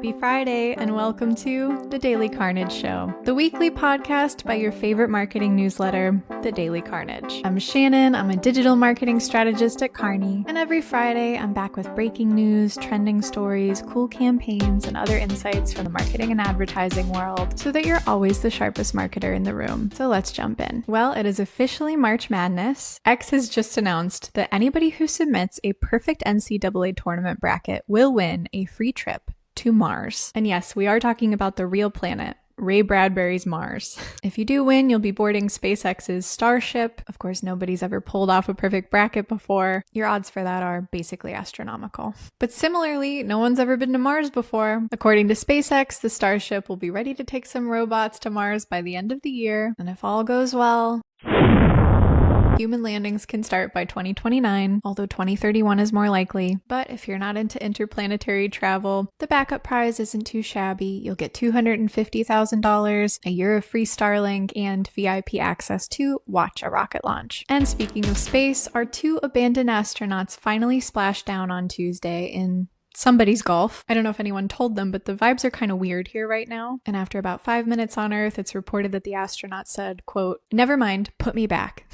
Happy Friday, and welcome to the Daily Carnage Show, the weekly podcast by your favorite marketing newsletter, the Daily Carnage. I'm Shannon, I'm a digital marketing strategist at Carney, and every Friday I'm back with breaking news, trending stories, cool campaigns, and other insights from the marketing and advertising world so that you're always the sharpest marketer in the room. So let's jump in. Well, it is officially March Madness. X has just announced that anybody who submits a perfect NCAA tournament bracket will win a free trip to Mars. And yes, we are talking about the real planet, Ray Bradbury's Mars. If you do win, you'll be boarding SpaceX's Starship. Of course, nobody's ever pulled off a perfect bracket before. Your odds for that are basically astronomical. But similarly, no one's ever been to Mars before. According to SpaceX, the Starship will be ready to take some robots to Mars by the end of the year. And if all goes well, human landings can start by 2029, although 2031 is more likely. But if you're not into interplanetary travel, the backup prize isn't too shabby. You'll get $250,000, a year of free Starlink, and VIP access to watch a rocket launch. And speaking of space, our 2 abandoned astronauts finally splashed down on Tuesday in somebody's Gulf. I don't know if anyone told them, but the vibes are kind of weird here right now. And after about 5 minutes on Earth, it's reported that the astronaut said, quote, "Never mind, put me back."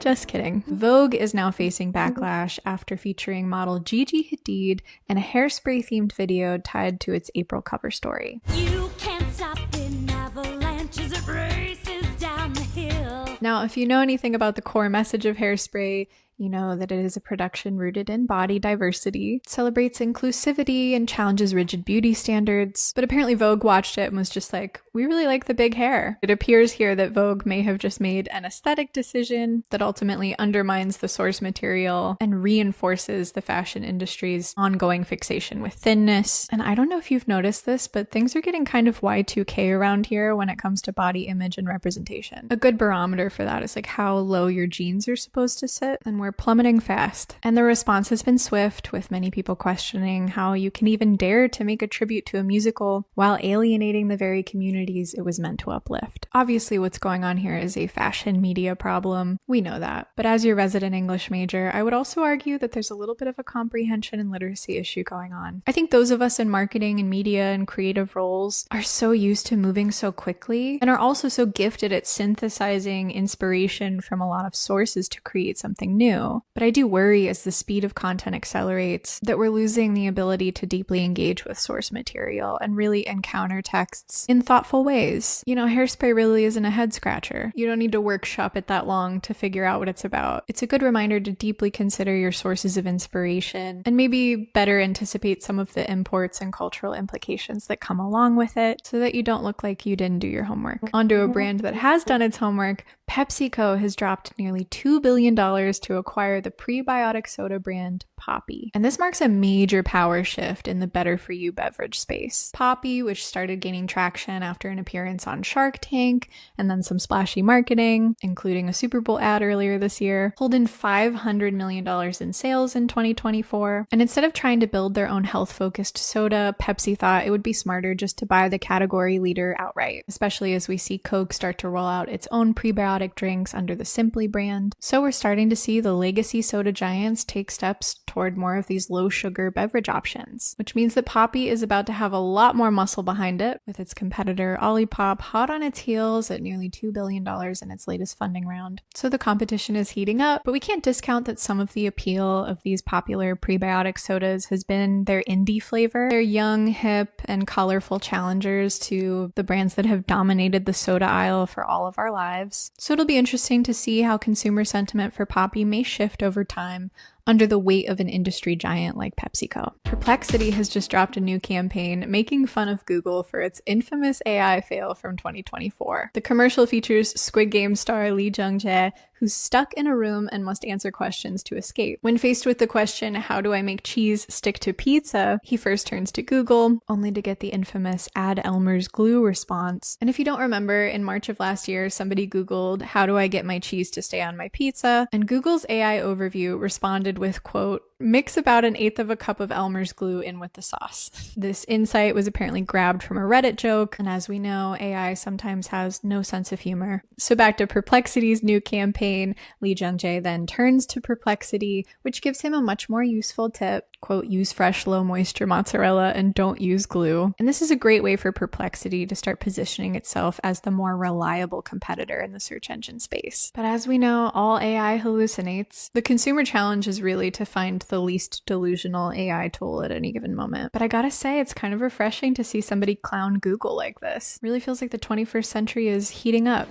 Just kidding. Vogue is now facing backlash after featuring model Gigi Hadid in a Hairspray-themed video tied to its April cover story. You can't stop in avalanches, it races down the hill. Now, if you know anything about the core message of Hairspray, you know that it is a production rooted in body diversity, celebrates inclusivity, and challenges rigid beauty standards. But apparently Vogue watched it and was just like, we really like the big hair. It appears here that Vogue may have just made an aesthetic decision that ultimately undermines the source material and reinforces the fashion industry's ongoing fixation with thinness. And I don't know if you've noticed this, but things are getting kind of Y2K around here when it comes to body image and representation. A good barometer for that is like how low your jeans are supposed to sit, and we're plummeting fast. And the response has been swift, with many people questioning how you can even dare to make a tribute to a musical while alienating the very communities it was meant to uplift. Obviously, what's going on here is a fashion media problem. We know that. But as your resident English major, I would also argue that there's a little bit of a comprehension and literacy issue going on. I think those of us in marketing and media and creative roles are so used to moving so quickly and are also so gifted at synthesizing inspiration from a lot of sources to create something new. But I do worry as the speed of content accelerates that we're losing the ability to deeply engage with source material and really encounter texts in thoughtful ways. You know, Hairspray really isn't a head scratcher. You don't need to workshop it that long to figure out what it's about. It's a good reminder to deeply consider your sources of inspiration and maybe better anticipate some of the imports and cultural implications that come along with it so that you don't look like you didn't do your homework. Onto a brand that has done its homework, PepsiCo has dropped nearly $2 billion to acquire the prebiotic soda brand Poppi. And this marks a major power shift in the better-for-you beverage space. Poppi, which started gaining traction after an appearance on Shark Tank and then some splashy marketing, including a Super Bowl ad earlier this year, pulled in $500 million in sales in 2024. And instead of trying to build their own health-focused soda, Pepsi thought it would be smarter just to buy the category leader outright, especially as we see Coke start to roll out its own prebiotic drinks under the Simply brand. So we're starting to see the legacy soda giants take steps toward more of these low-sugar beverage options, which means that Poppi is about to have a lot more muscle behind it, with its competitor Olipop hot on its heels at nearly $2 billion in its latest funding round. So the competition is heating up, but we can't discount that some of the appeal of these popular prebiotic sodas has been their indie flavor. They're young, hip, and colorful challengers to the brands that have dominated the soda aisle for all of our lives. So it'll be interesting to see how consumer sentiment for Poppi may shift over time under the weight of an industry giant like PepsiCo. Perplexity has just dropped a new campaign making fun of Google for its infamous AI fail from 2024. The commercial features Squid Game star Lee Jung-jae, who's stuck in a room and must answer questions to escape. When faced with the question, how do I make cheese stick to pizza, he first turns to Google, only to get the infamous add Elmer's glue response. And if you don't remember, in March of last year, somebody Googled, how do I get my cheese to stay on my pizza? And Google's AI overview responded with, quote, mix about 1/8 cup of Elmer's glue in with the sauce. This insight was apparently grabbed from a Reddit joke, and as we know, AI sometimes has no sense of humor. So back to Perplexity's new campaign, campaign, Lee Jung-jae then turns to Perplexity, which gives him a much more useful tip. Quote, use fresh, low moisture mozzarella and don't use glue. And this is a great way for Perplexity to start positioning itself as the more reliable competitor in the search engine space. But as we know, all AI hallucinates. The consumer challenge is really to find the least delusional AI tool at any given moment. But I gotta say, it's kind of refreshing to see somebody clown Google like this. Really feels like the 21st century is heating up.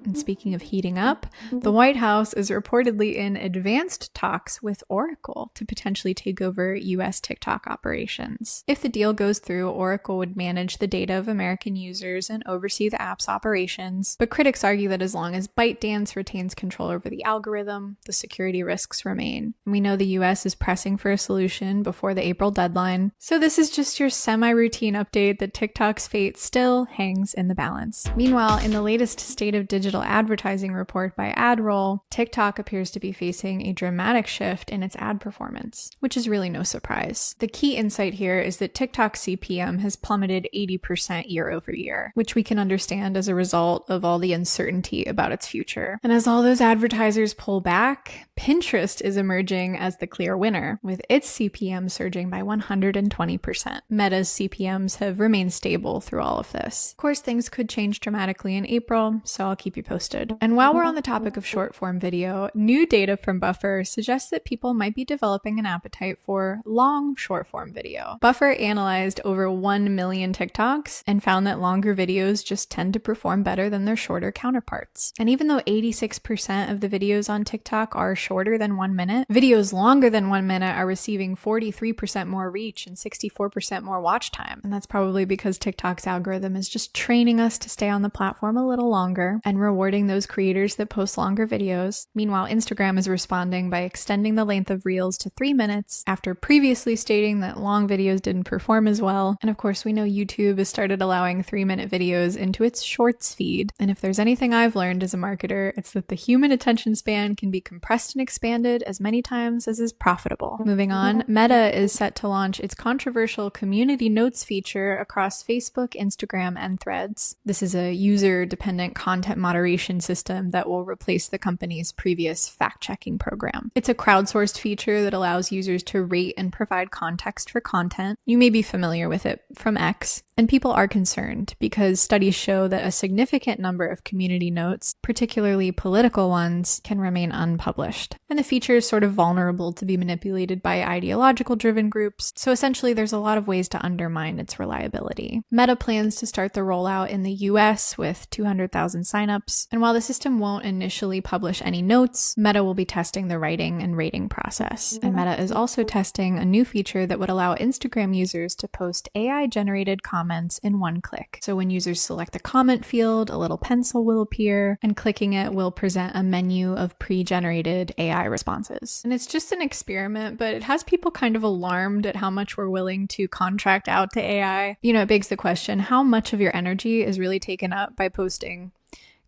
And speaking of heating up, the White House is reportedly in advanced talks with Oracle to potentially take over US TikTok operations. If the deal goes through, Oracle would manage the data of American users and oversee the app's operations, but critics argue that as long as ByteDance retains control over the algorithm, the security risks remain. And we know the US is pressing for a solution before the April deadline, so this is just your semi-routine update that TikTok's fate still hangs in the balance. Meanwhile, in the latest State of Digital Advertising report by AdRoll, TikTok appears to be facing a dramatic shift in its ad performance, which is really no surprise. The key insight here is that TikTok's CPM has plummeted 80% year over year, which we can understand as a result of all the uncertainty about its future. And as all those advertisers pull back, Pinterest is emerging as the clear winner, with its CPM surging by 120%. Meta's CPMs have remained stable through all of this. Of course, things could change dramatically in April, so I'll keep you posted. And while we're on the topic of short form video, new data from Buffer suggests that people might be developing an appetite for long short form video. Buffer analyzed over 1 million TikToks and found that longer videos just tend to perform better than their shorter counterparts. And even though 86% of the videos on TikTok are shorter than 1 minute, videos longer than 1 minute are receiving 43% more reach and 64% more watch time. And that's probably because TikTok's algorithm is just training us to stay on the platform a little longer and rewarding those creators that post longer videos. Meanwhile, Instagram is responding by extending the length of Reels to 3 minutes after previously stating that long videos didn't perform as well. And of course, we know YouTube has started allowing 3-minute videos into its Shorts feed. And if there's anything I've learned as a marketer, it's that the human attention span can be compressed and expanded as many times as is profitable. Moving on, Meta is set to launch its controversial Community Notes feature across Facebook, Instagram, and Threads. This is a user-dependent content moderation system that will replace the company's previous fact-checking program. It's a crowdsourced feature that allows users to rate and provide context for content. You may be familiar with it from X, and people are concerned because studies show that a significant number of community notes, particularly political ones, can remain unpublished. And the feature is sort of vulnerable to be manipulated by ideological-driven groups, so essentially there's a lot of ways to undermine its reliability. Meta plans to start the rollout in the US with 200,000 signups, and while the system won't initially publish any notes, Meta will be testing the writing and rating process. And Meta is also testing a new feature that would allow Instagram users to post AI-generated comments in one click. So when users select the comment field, a little pencil will appear, and clicking it will present a menu of pre-generated AI responses. And it's just an experiment, but it has people kind of alarmed at how much we're willing to contract out to AI. You know, it begs the question, how much of your energy is really taken up by posting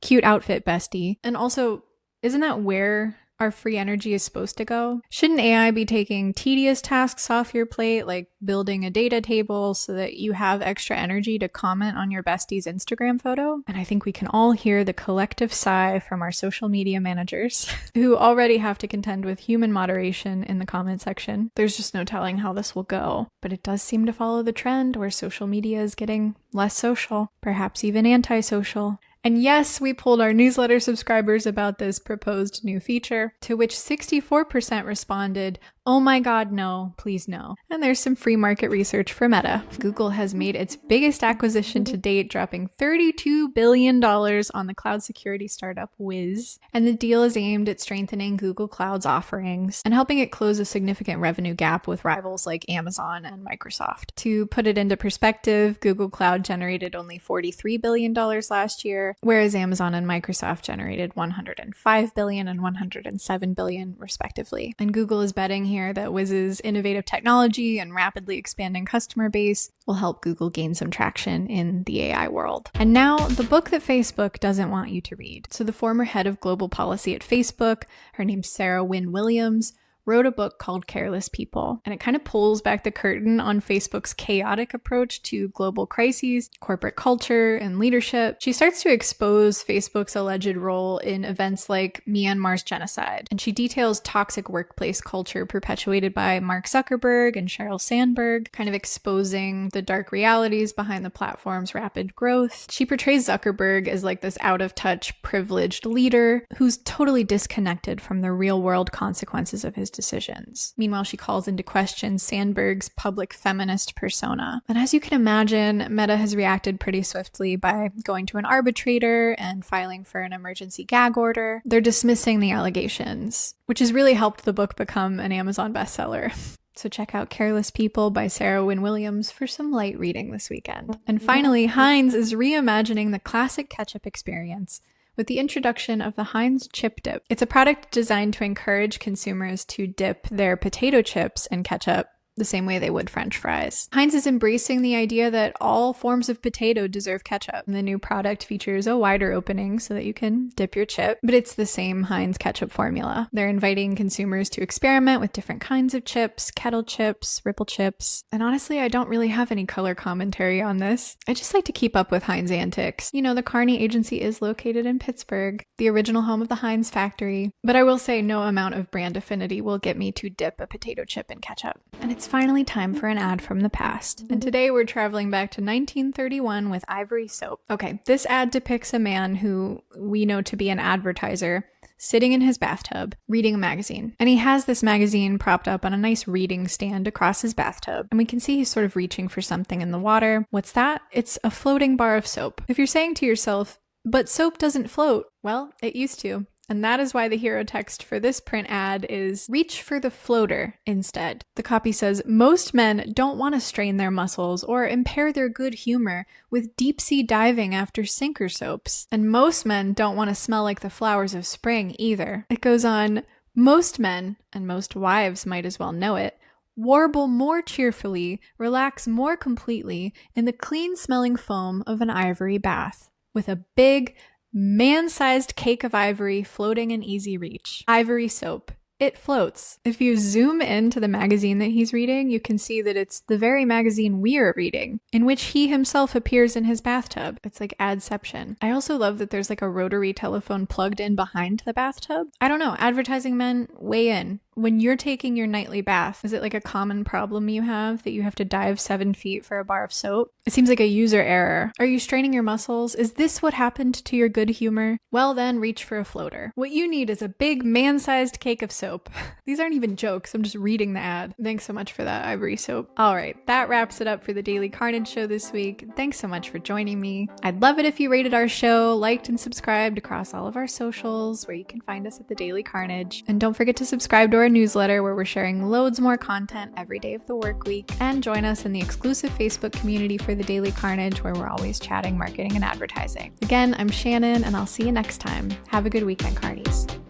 cute outfit, bestie? And also, isn't that where our free energy is supposed to go? Shouldn't AI be taking tedious tasks off your plate, like building a data table so that you have extra energy to comment on your bestie's Instagram photo? And I think we can all hear the collective sigh from our social media managers who already have to contend with human moderation in the comment section. There's just no telling how this will go, but it does seem to follow the trend where social media is getting less social, perhaps even antisocial. And yes, we polled our newsletter subscribers about this proposed new feature, to which 64% responded, "Oh my god, no, please no." And there's some free market research for Meta. Google has made its biggest acquisition to date, dropping $32 billion on the cloud security startup Wiz. And the deal is aimed at strengthening Google Cloud's offerings and helping it close a significant revenue gap with rivals like Amazon and Microsoft. To put it into perspective, Google Cloud generated only $43 billion last year, whereas Amazon and Microsoft generated $105 billion and $107 billion respectively. And Google is betting here that Wiz's innovative technology and rapidly expanding customer base will help Google gain some traction in the AI world. And now, the book that Facebook doesn't want you to read. So the former head of global policy at Facebook, her name's Sarah Wynne Williams, wrote a book called Careless People, and it kind of pulls back the curtain on Facebook's chaotic approach to global crises, corporate culture, and leadership. She starts to expose Facebook's alleged role in events like Myanmar's genocide, and she details toxic workplace culture perpetuated by Mark Zuckerberg and Sheryl Sandberg, kind of exposing the dark realities behind the platform's rapid growth. She portrays Zuckerberg as like this out-of-touch, privileged leader who's totally disconnected from the real-world consequences of his decisions. Meanwhile, she calls into question Sandberg's public feminist persona. And as you can imagine, Meta has reacted pretty swiftly by going to an arbitrator and filing for an emergency gag order. They're dismissing the allegations, which has really helped the book become an Amazon bestseller. So check out Careless People by Sarah Wynne Williams for some light reading this weekend. And finally, Heinz is reimagining the classic ketchup experience with the introduction of the Heinz Chip Dip. It's a product designed to encourage consumers to dip their potato chips in ketchup the same way they would French fries. Heinz is embracing the idea that all forms of potato deserve ketchup. The new product features a wider opening so that you can dip your chip, but it's the same Heinz ketchup formula. They're inviting consumers to experiment with different kinds of chips, kettle chips, ripple chips, and honestly, I don't really have any color commentary on this. I just like to keep up with Heinz antics. You know, the Carney agency is located in Pittsburgh, the original home of the Heinz factory, but I will say no amount of brand affinity will get me to dip a potato chip in ketchup. And it's finally time for an ad from the past. And today we're traveling back to 1931 with Ivory Soap. Okay, this ad depicts a man who we know to be an advertiser sitting in his bathtub reading a magazine. And he has this magazine propped up on a nice reading stand across his bathtub. And we can see he's sort of reaching for something in the water. What's that? It's a floating bar of soap. If you're saying to yourself, but soap doesn't float, well, it used to. And that is why the hero text for this print ad is reach for the floater instead. The copy says, most men don't want to strain their muscles or impair their good humor with deep sea diving after sinker soaps. And most men don't want to smell like the flowers of spring either. It goes on, most men, and most wives might as well know it, warble more cheerfully, relax more completely in the clean-smelling foam of an ivory bath, with a big, man-sized cake of ivory floating in easy reach. Ivory Soap. It floats. If you zoom into the magazine that he's reading, you can see that it's the very magazine we're reading, in which he himself appears in his bathtub. It's like adception. I also love that there's like a rotary telephone plugged in behind the bathtub. I don't know, advertising men, weigh in. When you're taking your nightly bath, is it like a common problem you have that you have to dive 7 feet for a bar of soap? It seems like a user error. Are you straining your muscles? Is this what happened to your good humor? Well then, reach for a floater. What you need is a big man-sized cake of soap. These aren't even jokes, I'm just reading the ad. Thanks so much for that, Ivory Soap. Alright, that wraps it up for the Daily Carnage Show this week. Thanks so much for joining me. I'd love it if you rated our show, liked and subscribed across all of our socials, where you can find us at the Daily Carnage. And don't forget to subscribe to our newsletter, where we're sharing loads more content every day of the work week, and join us in the exclusive Facebook community for the Daily Carnage, where we're always chatting marketing and advertising. Again, I'm Shannon, and I'll see you next time. Have a good weekend, Carnies.